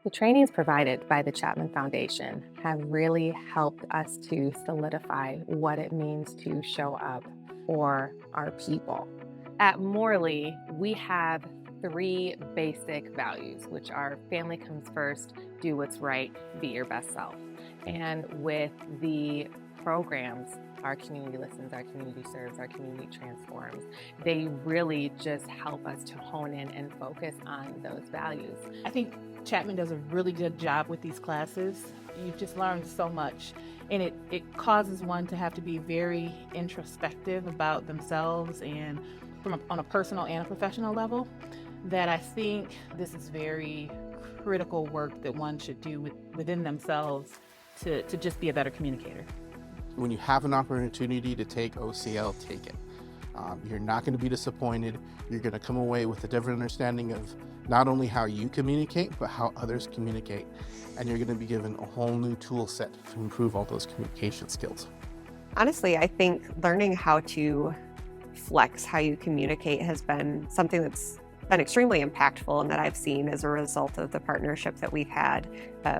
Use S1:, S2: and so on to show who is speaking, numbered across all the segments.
S1: The trainings provided by the Chapman Foundation have really helped us to solidify what it means to show up for our people. At Morley, we have three basic values, which are family comes first, do what's right, be your best self. And with the programs, our community listens, our community serves, our community transforms, they really just help us to hone in and focus on those values.
S2: I think Chapman does a really good job with these classes. You just learn so much, and it causes one to have to be very introspective about themselves and on a personal and a professional level, that I think this is very critical work that one should do within themselves to just be a better communicator.
S3: When you have an opportunity to take OCL, take it. You're not going to be disappointed. You're going to come away with a different understanding of not only how you communicate, but how others communicate. And you're going to be given a whole new tool set to improve all those communication skills.
S4: Honestly, I think learning how to flex how you communicate has been something that's been extremely impactful and that I've seen as a result of the partnership that we've had.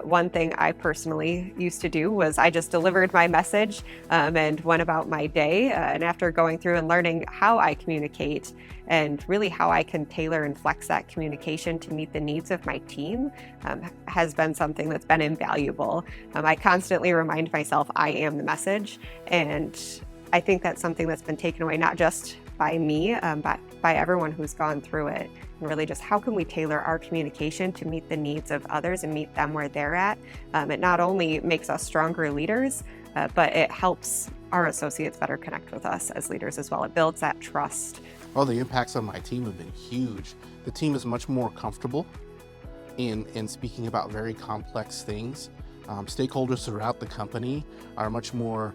S4: One thing I personally used to do was I just delivered my message and went about my day. And after going through and learning how I communicate and really how I can tailor and flex that communication to meet the needs of my team has been something that's been invaluable. I constantly remind myself I am the message, and I think that's something that's been taken away not just by me, but by everyone who's gone through it. And really just how can we tailor our communication to meet the needs of others and meet them where they're at. It not only makes us stronger leaders, but it helps our associates better connect with us as leaders as well. It builds that trust.
S3: Well, the impacts on my team have been huge. The team is much more comfortable in speaking about very complex things. Stakeholders throughout the company are much more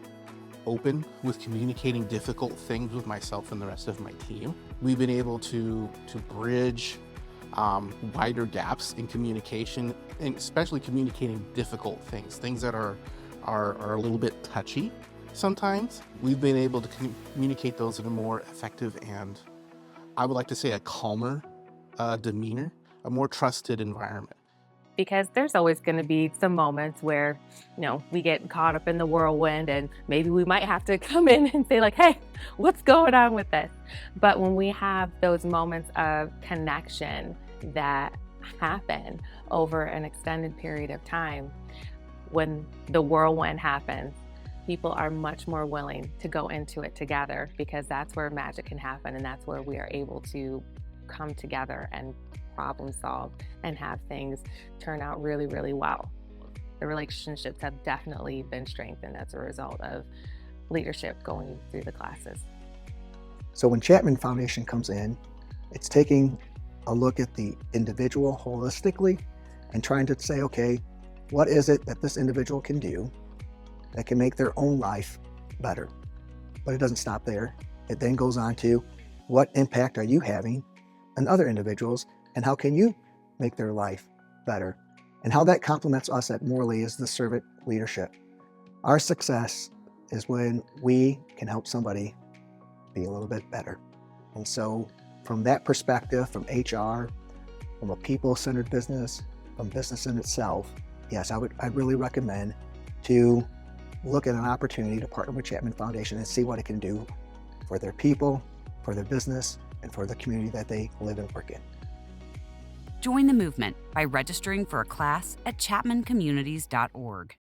S3: open with communicating difficult things with myself and the rest of my team. We've been able to bridge wider gaps in communication, and especially communicating difficult things that are a little bit touchy sometimes. We've been able to communicate those in a more effective and, I would like to say, a calmer demeanor, a more trusted environment.
S1: Because there's always going to be some moments where, we get caught up in the whirlwind and maybe we might have to come in and say like, hey, what's going on with this? But when we have those moments of connection that happen over an extended period of time, when the whirlwind happens, people are much more willing to go into it together, because that's where magic can happen, and that's where we are able to come together and problem solve and have things turn out really, really well. The relationships have definitely been strengthened as a result of leadership going through the classes.
S5: So when Chapman Foundation comes in, it's taking a look at the individual holistically and trying to say, okay, what is it that this individual can do that can make their own life better? But it doesn't stop there. It then goes on to, what impact are you having on other individuals, and how can you make their life better? And how that complements us at Morley is the servant leadership. Our success is when we can help somebody be a little bit better. And so from that perspective, from HR, from a people-centered business, from business in itself, yes, I'd really recommend to look at an opportunity to partner with Chapman Foundation and see what it can do for their people, for their business, and for the community that they live and work in.
S6: Join the movement by registering for a class at chapmancommunities.org.